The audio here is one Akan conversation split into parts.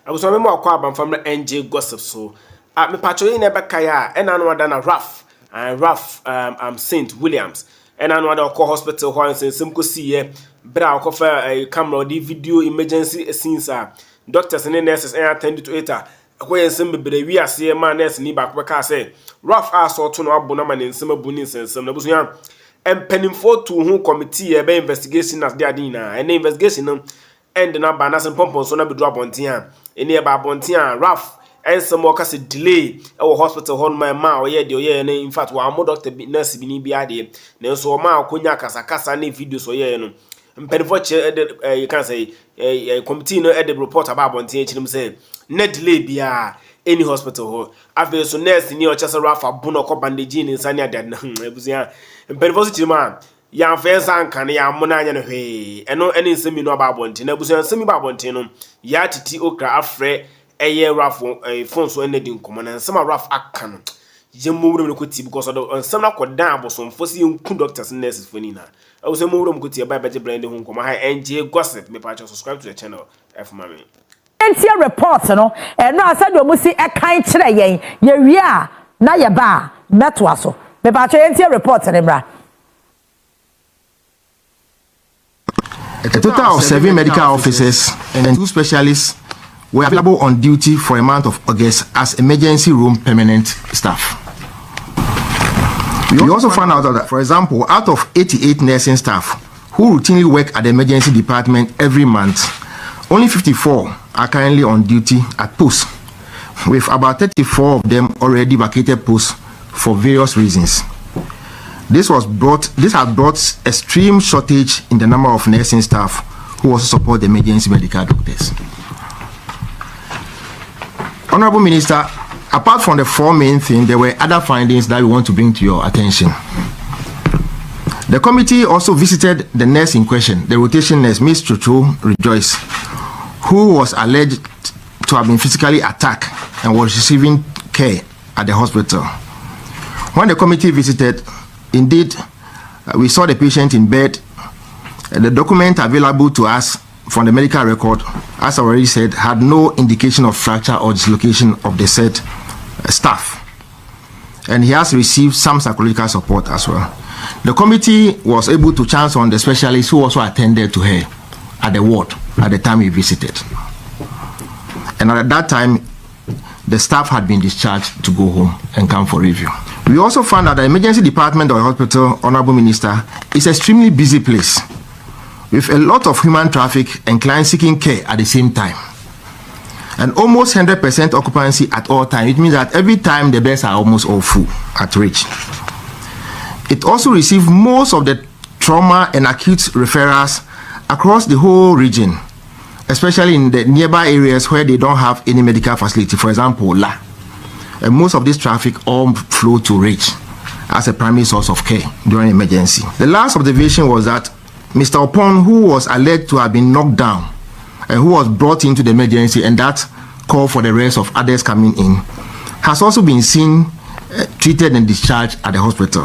I was on more quab from the Añgr gossip so. Me patrolling never kaya and another than a rough St. Williams and another call hospital once and some could see bra offer a camera the video emergency scenes doctors and nurses and attended to it where some be we are see man nurse ni back say rough ass or to no abonaman in some bunins and some nebusian and penning for to whom committee a investigation as their dinner and investigation and the number and pompons so be drop on tian in nearby bontian rough and some more case delay our hospital on my ma or in fact one more doctor nurse be ni biade na so ma konya kasa na video so ye no mpenifoche you can say a committee no edit report about bontian chim say na delay bia any hospital ho ave so nurse ni o chese rafa buno ko bandage ni nsani adad na ebusia mpenifoche chima ya fensa anka na ya mona anya no hwe eno eni nsemi no ba bontian na ebusia nsemi ba bontian no ya Titi okra afre eye rafo phone so ene din komo na nsema raf aka no yemu wuro ko ti because of nsema na kodan abosom fosi nku doctors and nurses foni na awuse mu wuro ko ti ba beje brand hu komo ha Añgr gossip me pa subscribe to the channel f mami entia report no no asade o musi e kan kire yen ye wi a na ye ba meto aso me pa entia report ne bra. A total of 7 medical officers and 2 specialists were available on duty for a month of August as emergency room permanent staff. We also found out that, for example, out of 88 nursing staff who routinely work at the emergency department every month, only 54 are currently on duty at posts, with about 34 of them already vacated posts for various reasons. This has brought extreme shortage in the number of nursing staff who also support the emergency medical doctors. Honorable Minister, apart from the 4 main things, there were other findings that we want to bring to your attention. The committee also visited the nurse in question, the rotation nurse, Ms. Chuchu Rejoice, who was alleged to have been physically attacked and was receiving care at the hospital. When the committee visited, indeed, we saw the patient in bed. The document available to us from the medical record, as I already said, had no indication of fracture or dislocation of the said staff. And he has received some psychological support as well. The committee was able to chance on the specialist who also attended to her at the ward at the time we visited. And at that time, the staff had been discharged to go home and come for review. We also found that the emergency department of the hospital, Honorable Minister, is an extremely busy place with a lot of human traffic and clients seeking care at the same time. And almost 100% occupancy at all times. It means that every time the beds are almost all full at reach. It also receives most of the trauma and acute referrals across the whole region, especially in the nearby areas where they don't have any medical facility, for example, La. And most of this traffic all flow to reach as a primary source of care during emergency. The last observation was that Mr. Opon, who was alleged to have been knocked down and who was brought into the emergency, and that called for the rest of others coming in, has also been seen, treated and discharged at the hospital.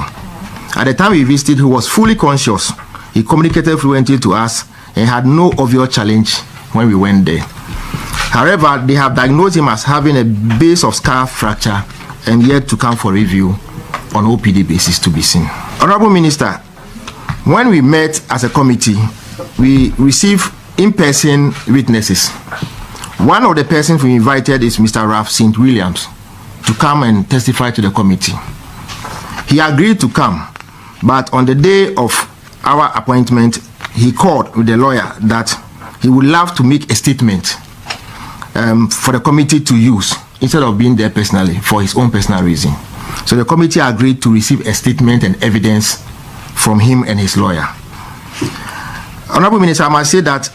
At the time we visited, he was fully conscious. He communicated fluently to us and had no obvious challenge when we went there. However, they have diagnosed him as having a base of skull fracture and yet to come for review on OPD basis to be seen. Honorable Minister, when we met as a committee, we received in-person witnesses. One of the persons we invited is Mr. Ralph St. Williams to come and testify to the committee. He agreed to come, but on the day of our appointment, he called with the lawyer that he would love to make a statement for the committee to use instead of being there personally for his own personal reason. So the committee agreed to receive a statement and evidence from him and his lawyer. Honorable Minister, I must say that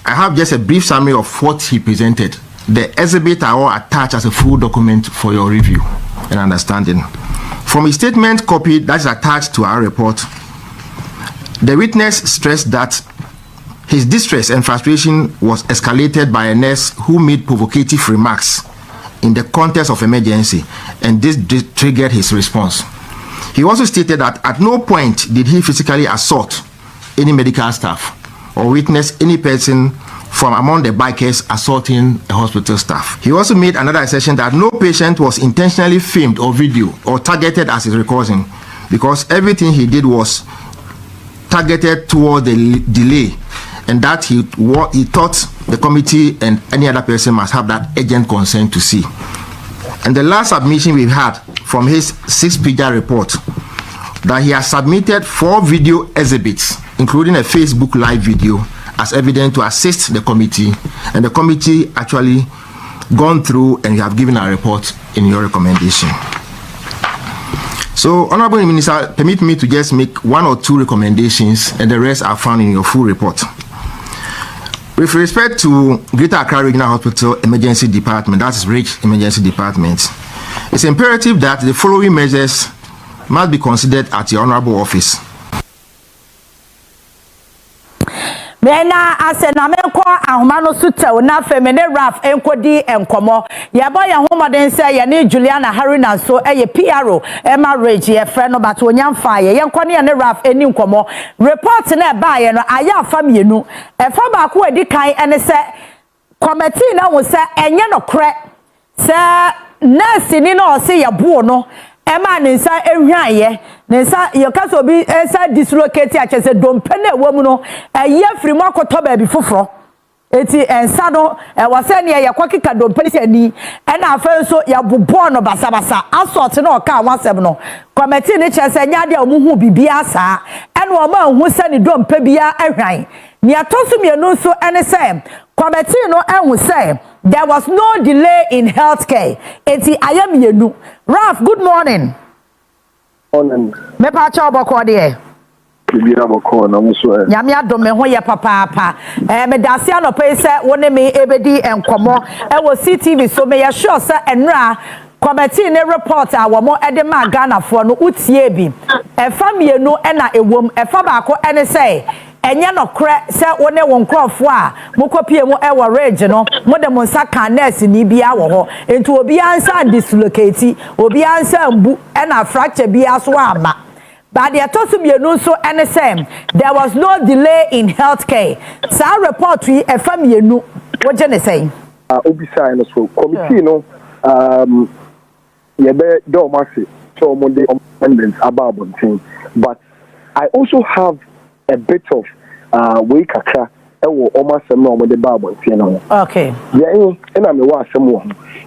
I have just a brief summary of what he presented. The exhibit are all attached as a full document for your review and understanding. From his statement copy that is attached to our report, the witness stressed that his distress and frustration was escalated by a nurse who made provocative remarks in the context of emergency, and this triggered his response. He also stated that at no point did he physically assault any medical staff or witness any person from among the bikers assaulting a hospital staff. He also made another assertion that no patient was intentionally filmed or video or targeted as his recording, because everything he did was targeted toward the delay, and that he thought the committee and any other person must have that urgent concern to see. And the last submission we've had from his 6-pager report, that he has submitted 4 video exhibits, including a Facebook live video, as evidence to assist the committee, and the committee actually gone through and you have given a report in your recommendation. So, Honorable Minister, permit me to just make 1 or 2 recommendations, and the rest are found in your full report. With respect to Greater Accra Regional Hospital Emergency Department, that is RICH Emergency Department, it's imperative that the following measures must be considered at your Honorable Office. Mena ase na menko ahoma no sutew na femene raf enkodi enkomo ye boy ahoma den se ye ne Juliana Haruna so eye PRO marriage ye frɛ no but onyamfa ye yenkone ye ne raf eni nkomo report na ba ye no aya afamienu efa ba ko edi kan ene se committee na wo se enye no kre se nurse ni no se ye buo no ema ne nsa ehwaye ne nsa ye kaso bi ensa dislocate achese dompe na ewom no eye firimu akoto ba bi foforo eti ensa no wase ne ye kwakika dompe se ni ena afa so ya bobo no basabasa asort na oka awasem no committee ne chese nya de omuhu bibia saa ena o ma hu se ne dompe bia ehwan ni atoso mienu so ene se committee no enhu se there was no delay in healthcare. Eti ayam yenu. Ralph, good morning. Morning. Me pa cha oboko de. Bibi aboko na muso e. Nyame adom me ho ye papa. Me dase anope se woni me ebedi enkomo. E wo CTV so me ye sure se enra committee ne report a wo mo ede ma Ghana fo no utie bi. E famienu e na ewom. E fa ba ko ene se enye no kre se wone won krofo a mokopie mu e wo rage no mo de mo nsa kan nurse ni bia wo ho enti obi ansa dislocate obi ansa mbu e na fracture bia so ama but the atosu mienu so ene say there was no delay in healthcare sa report wi e famienu wo je ne say obi sai no so committee no ye be do mase so mo de amendments about thing, but I also have a bit of we kakra ewo omasem na omode babo ntie no. Okay. Yeah, na me wa asem wo.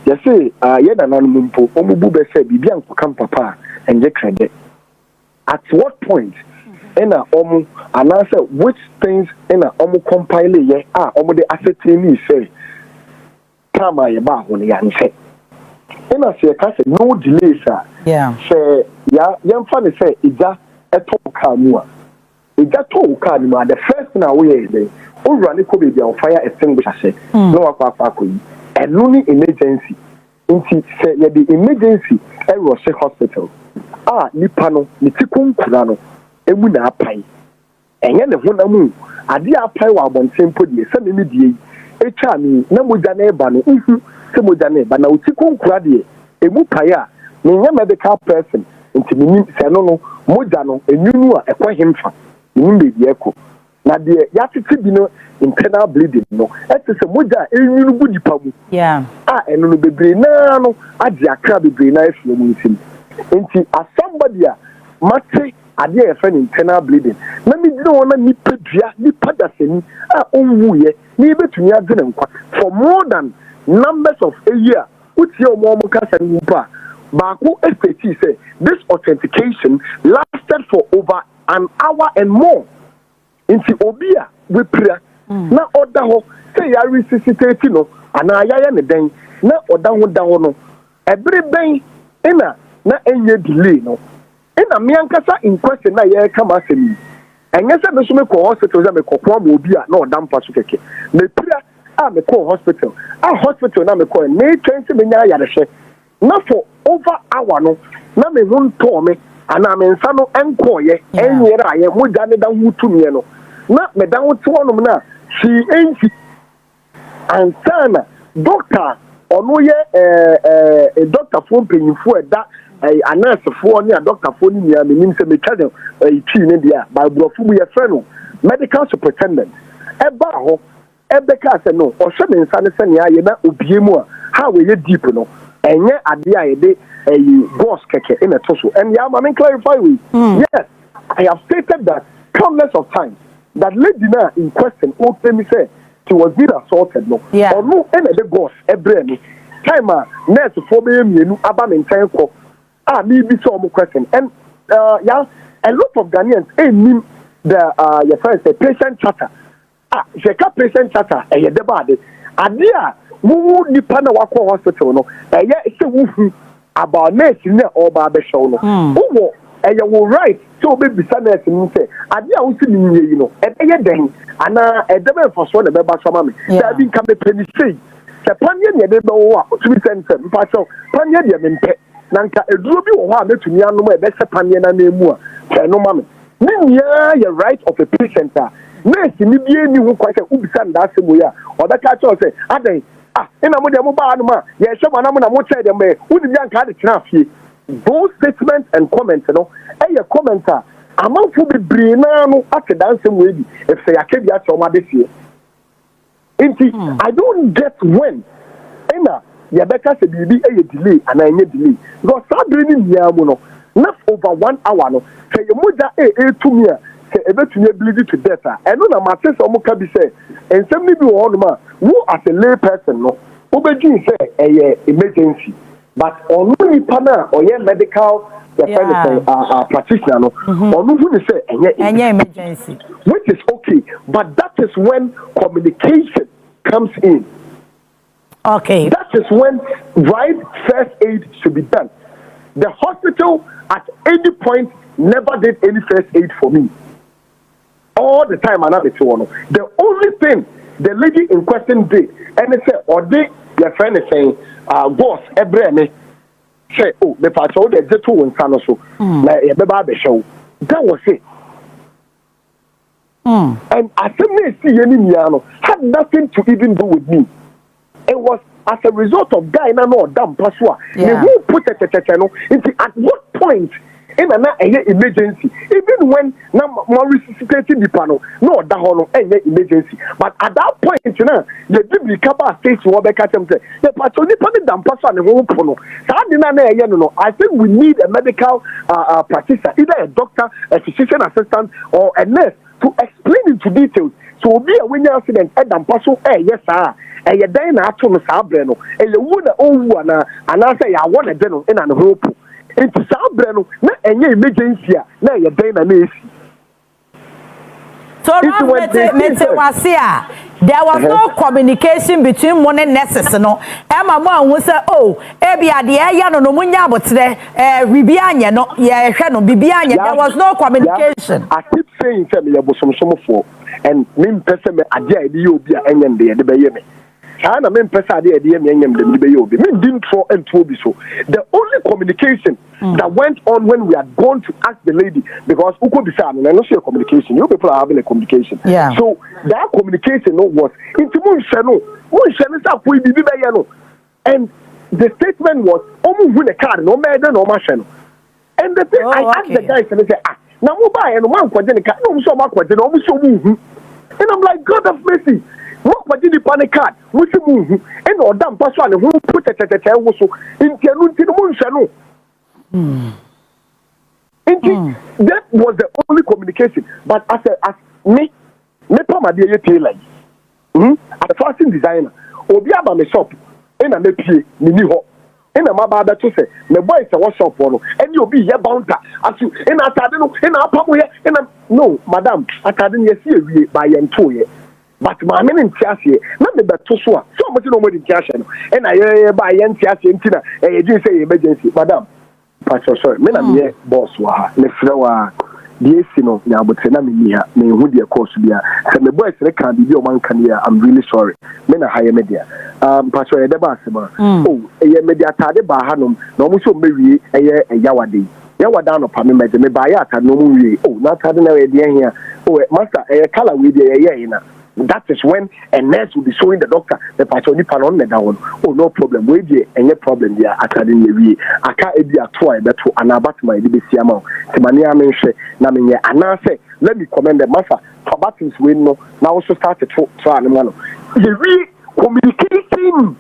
You say ye na nanu mpo omubu be say bibia nkokam papa enje credit. At what point ena omu anase which things ena omu compile ye omode ascertain say kama ye ba ho ne yan say. Ena say ka say no delays yeah. Say ya yemfa ne say ija eto ka mu a ija to ka ni ma the first na we dey o run ko baby on fire extinguisher say no akwa ko yi enu ni emergency nti say ye the emergency e rush hospital nipa no ni tikunkura no emu na apai enye ne ho na mu ade apai wa abontempo die se me die echa mi na moja na eba no se moja na eba na tikunkura die emu pai a me nya medical person nti mi se no moja no enunu a ekwa hemfa ni be eko na de ya tete bi no internal bleeding no ete se moja enunu bu dipa mu yeah enunu bebre na no ade akra bebre na efie mu ntim nti as somebody a mate ade e friend internal bleeding na mi dino wona nipa dua nipa dasani onwuye ni betumi adene nkwa for more than numbers of a year utie omo kasa nipa baako expect say this authentication lasted for over an hour and more. Inti obia we prayer na oda ho say ya resuscitate no ana ayaya ne den na oda ho da ho no every ben ina na enye delay no ina me ankasa in question na ye kama asemi enye se me so me ko hospital za me ko kwa mo obi a na oda mpa so keke me prayer me ko hospital hospital na me ko me twenty me nya ya de hwe na for over hour no na me hun to me ana me nsa no enkoye enyere aye moja ne da hutumie no na me da hutu onum na si enfi ansana doctor ono ye doctor fo mpanyifo eda anurse fo ne doctor fo ni ya menim se me twade twi ne dia ba brofu mu ye frɛ no medical superintendent eba ho ebeka say no o hwe me nsa ne se ne aye na obiemu a how we deep no enye ade a ye de boss keke in a toso and yeah I mean clarify we yes I have stated that countless of times that lady na in question o tell me say she was being assaulted no or no any the boss every time nurse for me mienu aba me ntan ko me be so question and yeah a lot of Ghanaians mean the your friend say patient charter je ka patient charter e de bad ade a wo nipa na wakọ hospital no se wo about nurse ne oba be show no wo wo right so be bisa nurse ni say ade a wo si ni yi no den ana de be for so na be ba so ma me that be can be penny say se panye ne de be wo a to be sent mpa so panye de me mpe na nka eduro bi wo ho a metumi anu ma be se panye na na emu a no ma me ni your right of a patient nurse ni bi ni ho kwa say ubisa nda asemo ya obeka cho say adan ina mo de mo ba anu ma ye hwe ma na mo na mo che de me udi bi anka de tena fie those statements and comments no a commenter amanfo bebre na no ate dansem we bi if say akabi acho ma de fie inti I don't get when ina ye beka say bibi delay and enye delay because sadre ni nia mo no not over 1 hour no say ye moja to me say ebetumi bleed to death eno na mate so mo ka bi say ensem ni bi wo no ma who as a lay person no obeji say emergency but only pana or medical practitioner no onu who say enye emergency which is okay but that is when communication comes in. Okay, that is when right first aid should be done. The hospital at any point never did any first aid for me all the time. The only thing the lady in question did, and they said, or they, your friend is saying, boss, every say, oh, the patrol, the Zetu and Sanoso, like a baby show. That was it. And I said, see any Miano had nothing to even do with me. It was as a result of guy no damn paswa. Who put into at what point? In an emergency, even when more resuscitating the panel, no, that one emergency. But at that point, you know, the Bible cover states what they catch them say. The patrol, the person, the whole pono. So I think we need a medical practitioner, either a doctor, a physician assistant, or a nurse to explain into details. So be a winning accident at Dampaso, yes, sir. And you're dying out to the Sabreno, and you would own and I say, I want a general in an hope. It's Sabreno, not any emergency, now you're dying a nation. So, there was no communication between one and nurses. No, Emma Mon say, oh, Ebia, the Ayano, no Munya, but today, Ribiania, no, Bibiania, there was no communication. I keep saying, there was some for, and me person, I dare you be an end there, the Bayame. China men pesa de me didn't throw and be so. The only communication that went on when we had gone to ask the lady, because Uko Bisan and I know your communication, you people are having a communication. Yeah. So that communication was into and the statement was win a car, no matter no machine. And the thing I asked the guys and they say, now mobile and one car, no so much, and I'm like, God of mercy. What did the panic card? Which move and or damn person who put a also into the moon channel. That was the only communication. But as me my dear tailor, as a fashion designer, or be about my shop, and I may pay me ho. And I'm about to say, my boy is a workshop for and you'll be your bouncer. As you and I and I'll probably and no, madam, I can't see by and 2 years. But my men in Tiasia, not the Batusua, so much no more in Tiasia, and I buy and Tiasia and Tina, and you didn't say emergency, madam. Pastor, sorry, men are here, boss, let's know the Sino, now, but Senamia, may who dear course be a the boys can be your man can hear. I'm really sorry. Men are higher media. Pastor Edebasima, oh, a media tade Bahanum, no more so maybe a Yawadi. Yawadan of Pammy, me buy at no movie. Oh, not having a idea here. Oh, master, a color with a year. That is when a nurse will be showing the doctor the person on the down. Oh, no problem. Wait there, any problem there. Academy, I can't be a toy that to an abat my DBC amount. Timania mention, Namia, and I say, let me commend the master. for buttons win no now also start to try and man communicating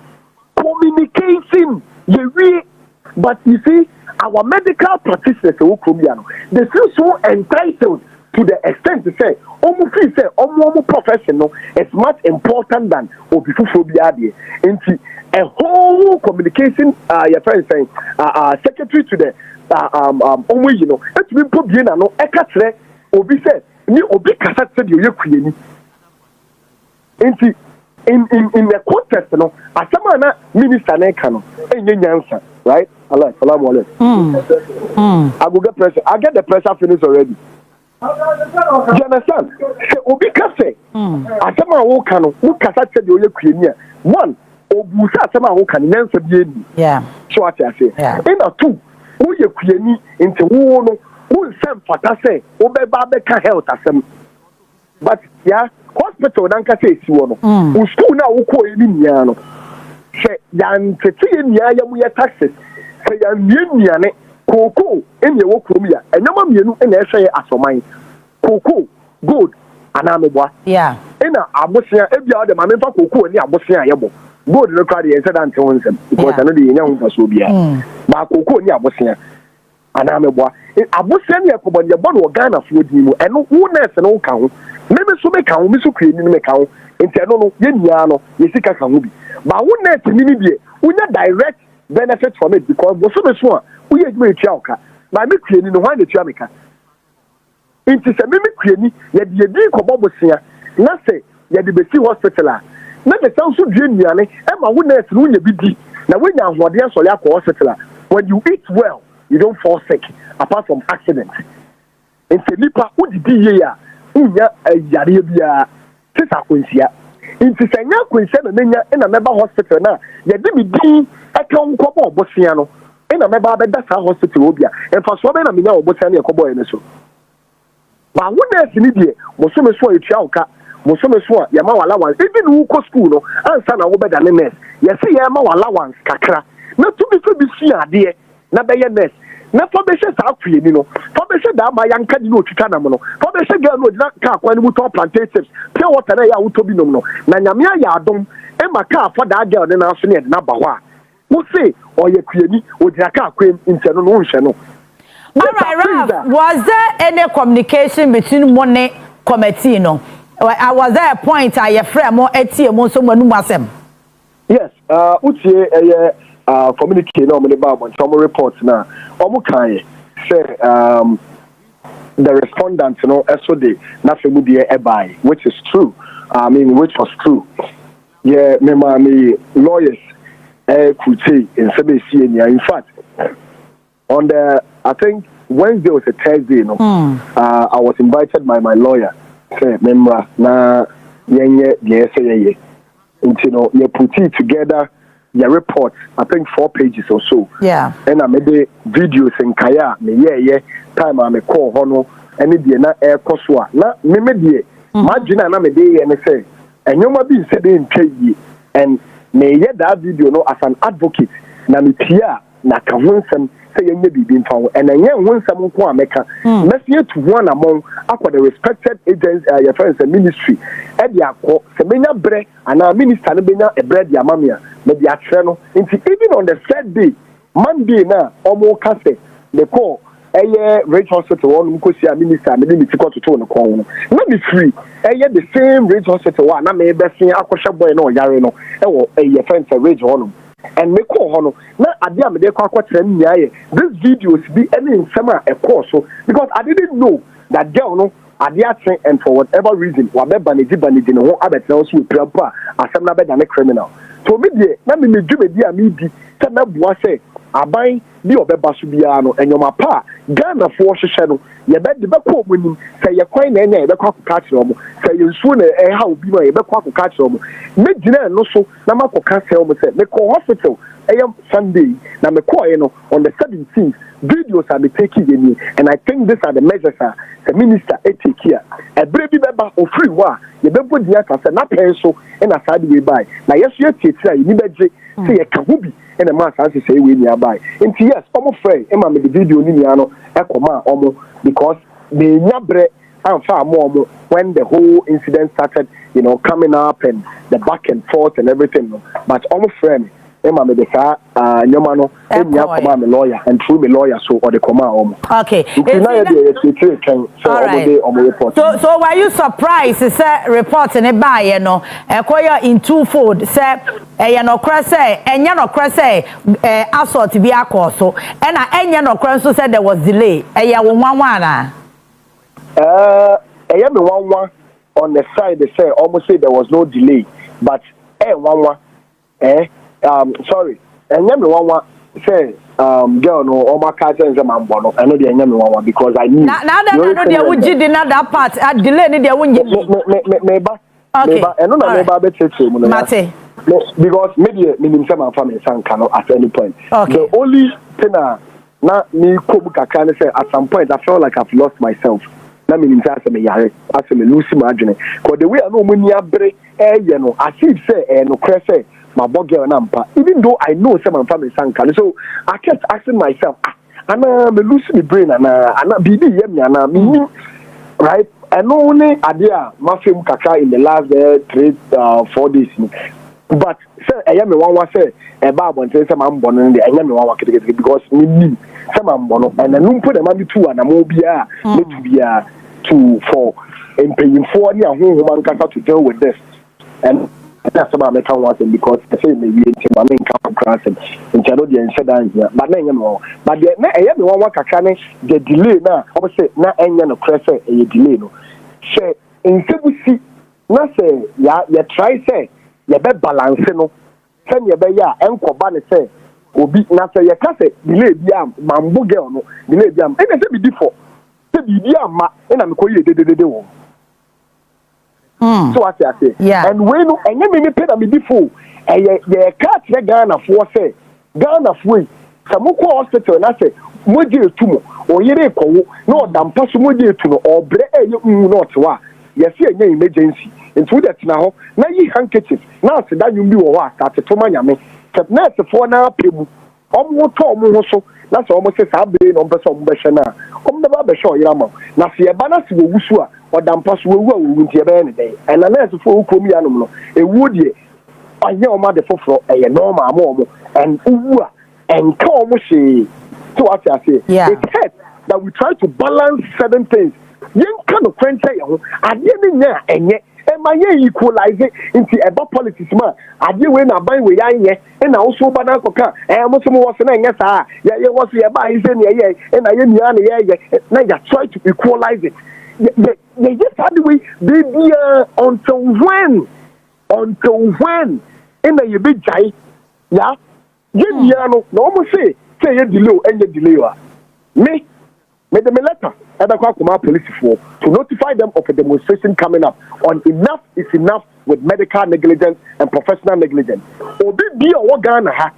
but you see our medical practitioners they feel so entitled to the extent to say almost professional is much important than obifuphobia there. A whole communication your friend saying secretary to the you know it's been put in no ekatre obi say ni obi kasa said you yekuyeni in the context no asama na minister na kano enye nyansa right Allah salamu alaikum I get the pressure finished already. You understand? Say obi kase asama wo kano wo kasa said you yekuyeni one obusa asama wo kan nyansa bi eni yeah so what I say in a two wo yekuyeni into wo no wo sem fata say obeba beka health asem but yeah hospital danka say si wo no wo school na wo ko eni nia no say yan tete nia ya mu ya taxes say yan nia ne koko eni wo krom ya enyama mienu na ehwe asoman koko gold anamebwa yeah ina abosia ebia de mamemfa koko ni abosia yebo gold no card yen said until onsem because I know the nya ho so bia ba koko ni abosia anamebwa abosia ni ekobo ni ebo no Ghana fo di mu eno wo nurse no ka ho meme so me ka ho me so kwe ni me ka ho enti eno no ye nia no ye sika ka ho bi ba wo nurse ni ni bie unya direct benefit from it because wo so me so a wo ye djuma etua oka ba me kwe ni no ho na etua me ka enti se meme kwe ni ye de di kobo bosia na se ye de besi hospital a na the sound so due nuane e ma wo nurse no nya bi di na wo nya ahode asole akọ hospital a when you eat well you don't fall sick apart from accidents. In Felipa, who did ye? Unya a yari bia, Tisa Quincia. In Tisania Quincia, in a member hospital now, ye did me be a town couple Bosiano, in a member that's our hospital, and for so many of Bosania Cobo in the show. But what else in India, Mosume Swa Chauka, Mosume Swa, Yamawa allowance, even who co school, and son of Obed and Ness, yes, Yamawa allowance, Kakra, not to be seen, dear. Na be yes na for be say sa afie ni no for be say da ma yanka di no twitwa nam no for be say girl no na ka kwa ni muto plantations pure water na ya wuto bi nom no na nyame ya adom e ma ka for da girl ne na so ne na ba ho a wo say oye kuani odira ka kwa nche no no nhwe no. All right, Ralph, was there any communication between money committee no was there a point I friend mo etie mo so manu masem? Yes, utie communicate no me ba bon some reports na omo kan say the respondent no SOD na femu de e buy which is true. I mean which was true. Yeah, me lawyers kuti in CBC in fact on the I think Wednesday was a Thursday no I was invited by my lawyer say member na yenye de say you know you put it together your report, I think 4 pages or so. Yeah. And I made the videos in Kaya, me yeah, time I me call hono, and it be na air coswa. Na me medie, imagine I me day and say, and you might be said in KD, and me yeah that video no as an advocate, na me pia, na kawunsem, say you may be being found, and then yeah, once someone come America, let's hear to one among the respected agents, your friends and ministry, and the akko, semenya bre, and our minister, benya a bread, ya mamia. Maybe a channel. Even on the third day, Monday now, almost cast the call. Rage hospital one because your minister maybe me to to no call. Not be free. The same rage hospital one. I may be seeing Akosha boy no yare no. Your friends a rage on. And me call hono. Now I did me kwa this videos be any in summer a course so because I didn't know that girl no. And for whatever reason, whatever they did, no other else will prepare as some than a criminal. So me na me do me dia me di say na bua say aban bi obeba so biano enyo mapa Ghana for hwehwe no ye be de be ko omunim say ye kwan na enya ye be kwa koka kire omo say ye nsuo na e ha obi ma ye be kwa koka kire omo me gina no so na makoka say omo say me ko hospital Sunday na me call on the 17th videos are be taking in and I think these are the measures the minister take here a baby beba o free wa ye be put the answer na penso and a side way by na yes you take you ni beje say ye ka bi and the man say we nearby and yes omo free e ma me the video ni nia no e koma omo because me nyabre and far more when the whole incident started, coming up and the back and forth and everything. But almost friend. Emma me desa nyoma no enya koma me lawyer and through me lawyer so or the koma okay so were you surprised say report ne buy no ekoyo in twofold say no kra say enya no kra say assault bi akoso and enya no kra so say there was delay eya wo nwanwa na eya me nwanwa on the side they say almost say there was no delay but nwanwa sorry. And yami one say girl no all my cards and man bono. I know the yami one because I knew. Now that I know they would did that part. I delay ni they won't. Maybe. Okay. And no na maybe better Mate. Because maybe me some family san cannot at any point. Okay. The only thing na me kobuka can say at some point I felt like I've lost myself. Na me say me yare, as me lose my journey. Because the way I know money abre as if say no cre say my girl nampa. Even though I know some family sanka, so I kept asking myself, Anna me lose my brain, Anna BB yemi, Anna me, right? And only idea my film kaka in the last 3-4 days. But say I am one say a babo and say some I'm born in the I am one because me some I'm born and I don't put a money 2 and I'm obia to be 2-4 and paying 4 near home to deal with this and. That's about my count one because I say maybe my main count crossing in Chadodi and Sedan here, but then but I am the one the delay now. I would say not any no crescent a delay no. Say in see not say ya try say ya be balance no. Send ya be ya enko ban say obi na say ya ka say delay bia mambo girl no delay bia. And I say be default. Say be ma na me ko ye de wo. So I say, yeah. And when and you me pay me before, the catch the Ghana for say Ghana free. Some hospital and I say, Moji tumo or yere ko no damn pass moji tuno or bre not wa. Yes, any emergency. Into that now ye handkerchief. Now say that you be or start to manyame. Except nurse for now people. So that's almost a sabre on person beshana. Never be sure yama. Now see a banner to wusua. Or damn pass will win the any day. And unless for Kumi animal, a wood ye, I know my the for a normal mom and and come she. So what I say, it's head that we try to balance certain things. Young kind of friend say, I didn't and yet, and my equalize it into a politics man. I did when I buy with and also Banacoca, and also was an yes, yeah, was the buy is in the and I am now try to equalize it. They just had the way they be until when in the big guy, yeah, no almost say you delay and you delay. Me the letter and I call my police for to notify them of a demonstration coming up on enough is enough with medical negligence and professional negligence. Obi be or Ghana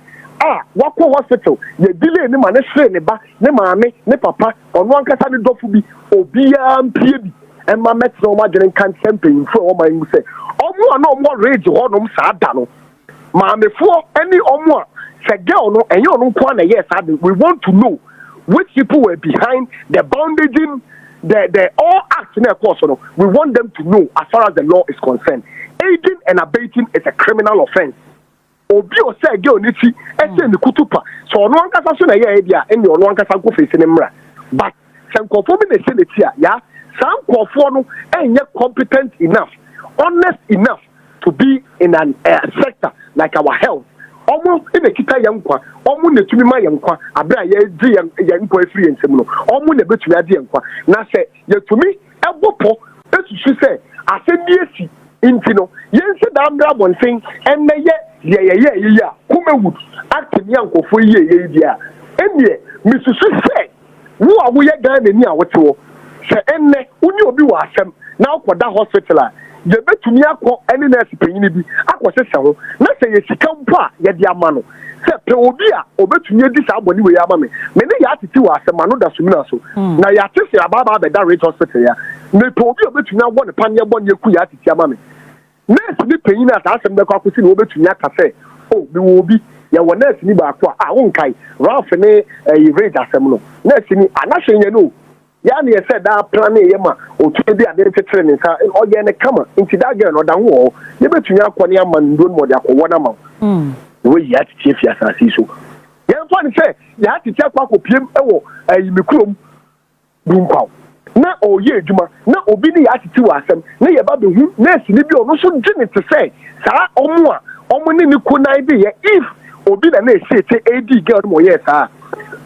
Wako hospital, ye delay ni man ne ba, ne maame, ne papa, on one kasa ni dofu bi, obiya mpie bi, and my met no ma jenen kan campaign for all my say. Omo no more rage ho no sa da no. Maame fo any omo se girl no enyo no kwa na yes we want to know which people were behind the bondaging, the all acts in a course. No, we want them to know as far as the law is concerned. Aiding and abetting is a criminal offense. Obi o say girl niti ese ni kutupa so no ankasa so na ye bia ene no ankasa go face ne mra but sankofo bi na se ne tia ya sankofo no enye competent enough, honest enough to be in an sector like our health. Almost in a kita yankwa omu ne tumi ma yankwa abra ye di yankwa free ensem no omu ne betu ade yankwa na se ye tumi ebopo esusu se asedi esi intino yense da amra bonten enne ye yeah, Kumewood, acting young for ye, and Mrs. Say, who are we again near what you say? And you be washem now for that hospital. You bet to me, any nurse paying it. I was a sound, not say she come pa, yet the amano. Say, Peobia, or bet to me this album with Yamame. Many attitude as a mano that's so. Now you are just about the rate hospital. May Peobia bet to now one upon your one you could at Yamame. Nurse be paying at us and the caucus over to Yaka. Oh, we will be your nurse ni back. I won't kai. Ralph and a rate as a mono. Nurse, I'm not saying you know. Yani said that plan yema o to be ade training sa o ye ne kama into that girl no da ho ye betunya akone amando no de akowona ma we ya tete fi asase so ye mfa ne say ya tete akopiem ewo ayimikurom dunkwa na o ye adwuma na obi ne ya tete wa asem na ye ba behu na asini bi ono so gine te say sa omo ne ni kunai bi ye if obi na na ese AD girl mo ye sa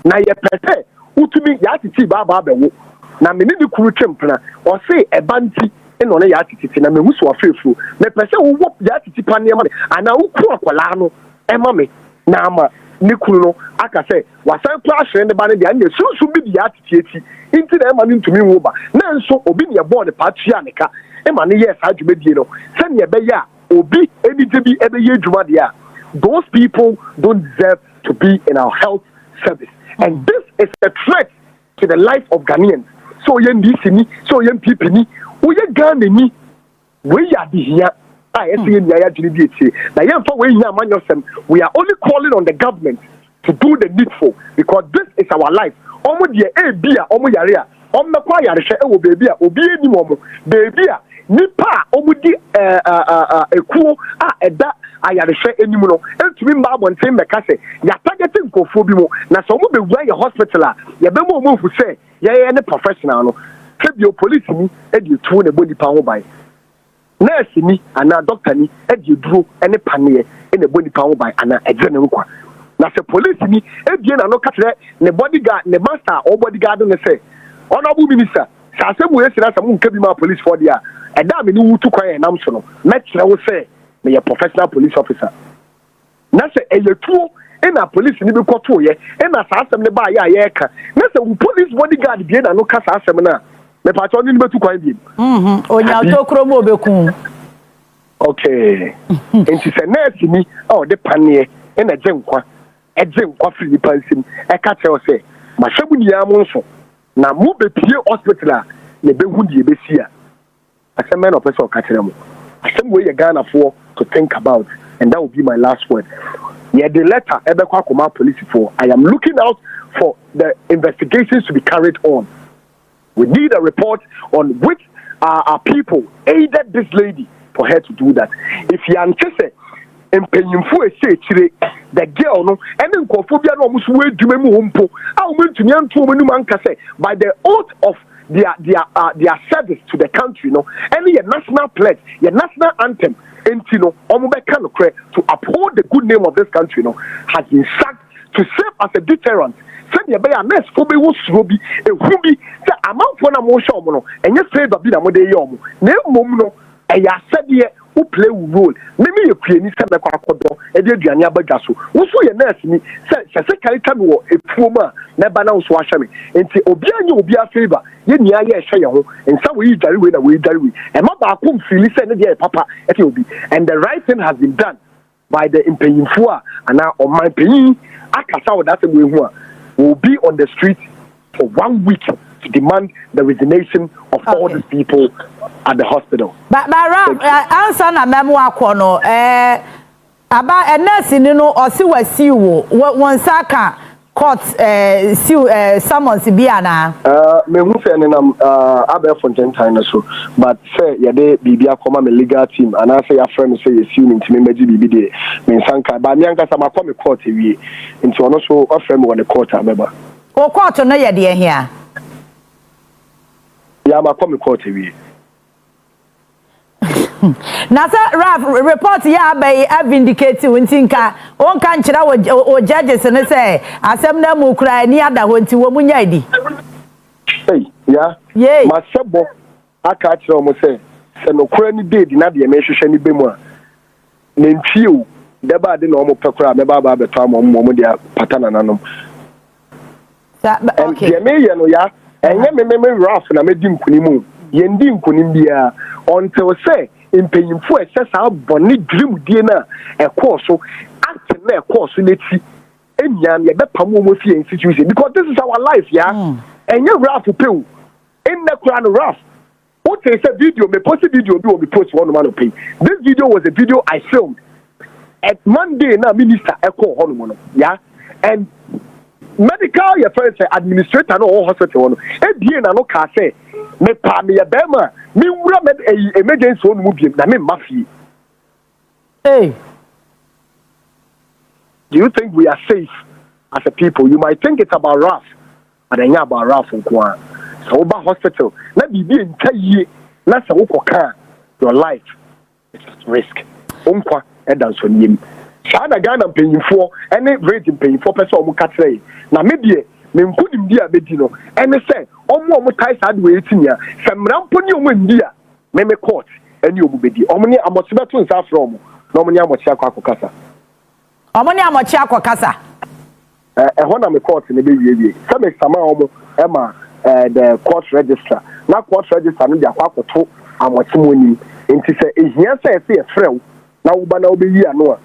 na ye pese utumi ya tete ba bewo na me ni kuru twempna o say ebanti eno na ya tete na me hu so afefu me pese wo ya tete pane ma ana ukru akwala no ema me na ama ni kuru no aka say wasan kru ahwe ne ba ne dia na sunsun bi ya tete eti inti na ema ni ntumi wo ba na nso obi ne bo ne patua ne ka ema ne yes adwumadie no se ne be ya obi enije bi ebe ye adwuma dia those people don't deserve to be in our health service and this is a threat to the life of Ghanaians. So yen DC so yen people ni, we Ghana ni, we are the here. I see in the now yen for we we are only calling on the government to do the needful because this is our life. Omo die bia omo yare a omo kwa yare hwe e wo baby a obi eni mo baby a nipa omo di ekuo a eda ayare hwe enim no entumi mba abonten meka se ya targeting kofo bi mo na so omo bewura ye hospital a ye be mo fu se ye ne professional no sebio police ni e di tu ne body pa ho bai nurse ni ana doctor ni e di duro ene paneye e ne body pa ho bai ana ejre ne nkwa na se police ni e die na no katre ne bodyguard ne master or bodyguard ne say honorable minister sa asemu yesi na samu nka bi ma police for dia e da me ni wutu kwan e nam so no metre wo say me a professional police officer na se e yetuo e na police ni be kwoto ye e na sa asem ne ba ya ye ka na se police bodyguard bi na no ka sa asem na me pa cho ni betu kwan bi onya to kromo obekun okay enti se nurse ni o de panie e na je nkwa free pansim e ka tell say ma hwebu ni ya mo nso na mo be pie hospital a ne be hu die be sia asem me no person o ka tell mo asem we ye Ghana for to think about and that will be my last word. Yeah, the letter Ebekwa Akoma police for I am looking out for the investigations to be carried on. We need a report on which our people aided this lady for her to do that. If you anticipate the girl no and then kophobia no musu we dwuma mu hompo a o mentumi anto o menu manka say by the oath of their service to the country no any national pledge your national anthem entino omubeka no kre to uphold the good name of this country no has been sacked to serve as a deterrent. Send your bear next for be wo suro bi ehu bi say amanfo na mo hwe omo no enye favor bi na mo de ye omo na emom no eya sede who play role maybe you create ni sebe kwa akodo e de aduane abadwa so wo so ye nurse ni se character no efuoma na ba na wo so ahwe me enti obi anya obi afavor ye nia ye hwe ye ho ensa we dare we na we dare we e ma ba ko mfili se ne de papa e te obi and the right thing has been done by the impanyimfo a ana o man panyin akasa wo that we hu a will be on the street for 1 week to demand the resignation of all these people at the hospital. But answer na memo akono aba nurse ni no o si wasi wo won saka court summons bi ana me hu fe ni na Abel Fontaine so but say ye de bibia akoma me legal team and I say your friend say you see me ntimi maji bibi de me sanka ba me anka sama come court ewie nti ono so offer me on the court ameba o court no ye de here ya ma come court ewie na sa Raf report ya be vindicate wontinka on kan kira o judges ne say asem na mu kura ni ada ho nti wo munya di ya ma sebo aka kira mo say se no kura ni dey na de me hwehwe ni bemu a na ntwie de ba de na mo pekura me ba beto am mo de patana nanom okay ya me ye no ya enye me Raf na me di nkunimu ye ndi nkunim bia until say impanyimfo esesa boni dream die na ekoso act na ekoso leti enya ye bepam wo fi institution because this is our life enye Raf pew in the Quran Raf what say video me post video bi we post one man pay this video was a video I filmed at Monday na minister eko hono no and medical your friend say administrator no hospital no ebie na no ka say me pa me bema me wura med emergency on mu biem na me mafie. Hey, do you think we are safe as a people? You might think it's about rough, but then about rough nkwa. So over hospital na bibi ntaye na se wokoka your life is at risk. Nkwa edan so nim. Sada Ghana mpanyimfo ene rate mpanyimfo pese omo katre na me die me nkunim dia bedi no ene se omo tai sad we tinya se mrampo ni omo ndia me court ene omo bedi omo ni amotibeto nsa from na omo ni amochi akwa omo ni amochi akwa ho na me court ne be wie se me sama omo e ma the court registrar na court registrar no dia akwa to amochi moni enti se ehia se e frew na wo ba na obeyi ano a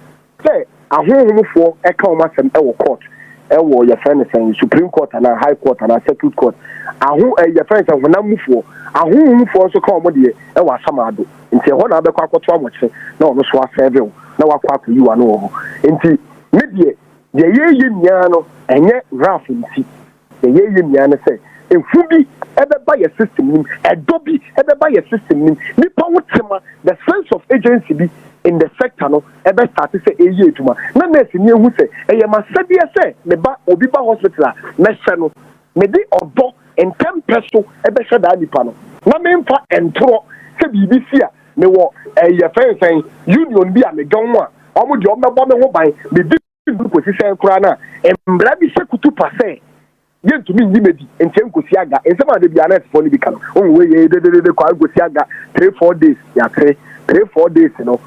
say ahohomfo e ka o masem e wo court e wo your friend say Supreme Court and High Court and Circuit Court aho your friend say honamfo ahohomfo so ka o mo de e wa samado nti ho na abekwa akoto amoche na ono so afeve na wakwa akoyi wa no ho nti me de ye nya no enye raf nti de ye nya no say efu bi ebeba your system nim edobi ebeba your system nim nipa wotema the sense of agency bi in the sector no ebe start say eye etuma na nurse ni ehu say eye masade say me ba obi ba hospital na hye no me di odo in 10 peso ebe hye da nipa no na me mfa entro say BBC a me wo eye fensen union bi a me gan a omo de omebo me ho ban me di group position kura na embra bi se kutu pase yentumi ndi medi enten kosi aga ensema de bia net for ni bi kan on we ye de kwa kosi aga 3-4 days ya 3-4 days no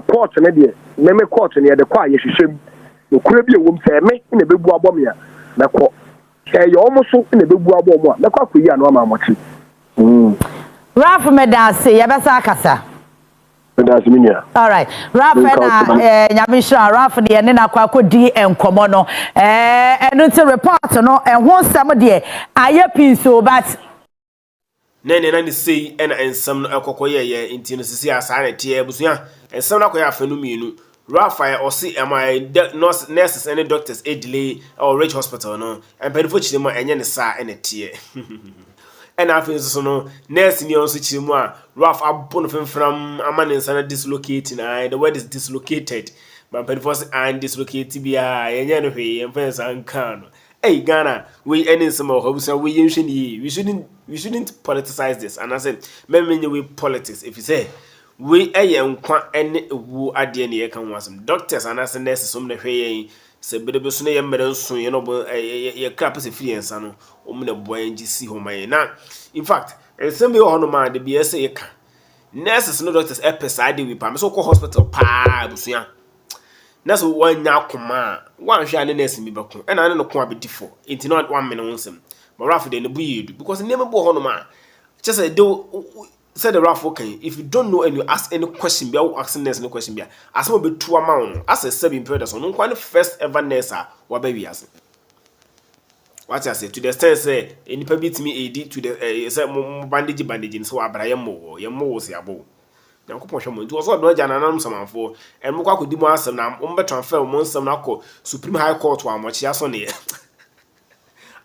court na de me court na de kwa ye hwehwem no kura bi ewom se me na bebu abom ya na ko se ye omo so na bebu abom a na kwa koyi ano ama amochi Raf medase ye besa akasa medase minia. All right, Raf na nyamisha Raf de ne na kwa akodi enkomo no enu ti report no ho nsam de aye pinso but nene na ni sei ena ensam no ekokoye inti no sisi asa na tie busua ensam na koye afanu mienu Rafael osi nurses and doctors delay or Rich Hospital no and pedifo chirimo enye ne sa ene tie and afin so no nurse ni onso chirimo a Raf abon femfram amane nsana dislocating and the word is dislocated but pedifo and dislocate bia enye no hwe emfensa nka no. Hey Ghana, we ending some of we shouldn't politicize this. And I said, maybe we politics. If you say we any who are the can want some doctors and as a nurses some the way say but the soon you know a capacity free and son the boy and see home now. In fact, some be on man the BSA can nurses no doctors episode with Pam so hospital pa busuya. That's one now command. One shiny nurse me back, and I don't know quite before. It's not 1 minute on but Rafa then the weird because never bore on man. Just a do said the Rafa okay. If you don't know and you ask any question, be asking nurse no question be. Ask me be 2 amount. As a 7 predators on one first ever nurse what baby as. What I say to the extent say any beat me AD to the bandage so Abraham mo was yabo. It was all Dodge and Anam for and Muka could do more some transfer monster Nako, Supreme High Court to Amochiasone.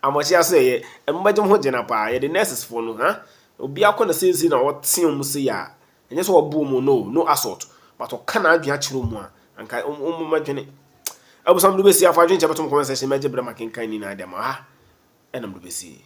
Amochia say, and Madam Hojanapa, the nurses for no, huh? Be a corner says in our Sim Musia, and just what boom no assault, but what can I be actual more and can imagine it. I was on the Bessie of our conversation, Major Bramakin Kaini Adama, and I'm the Bessie.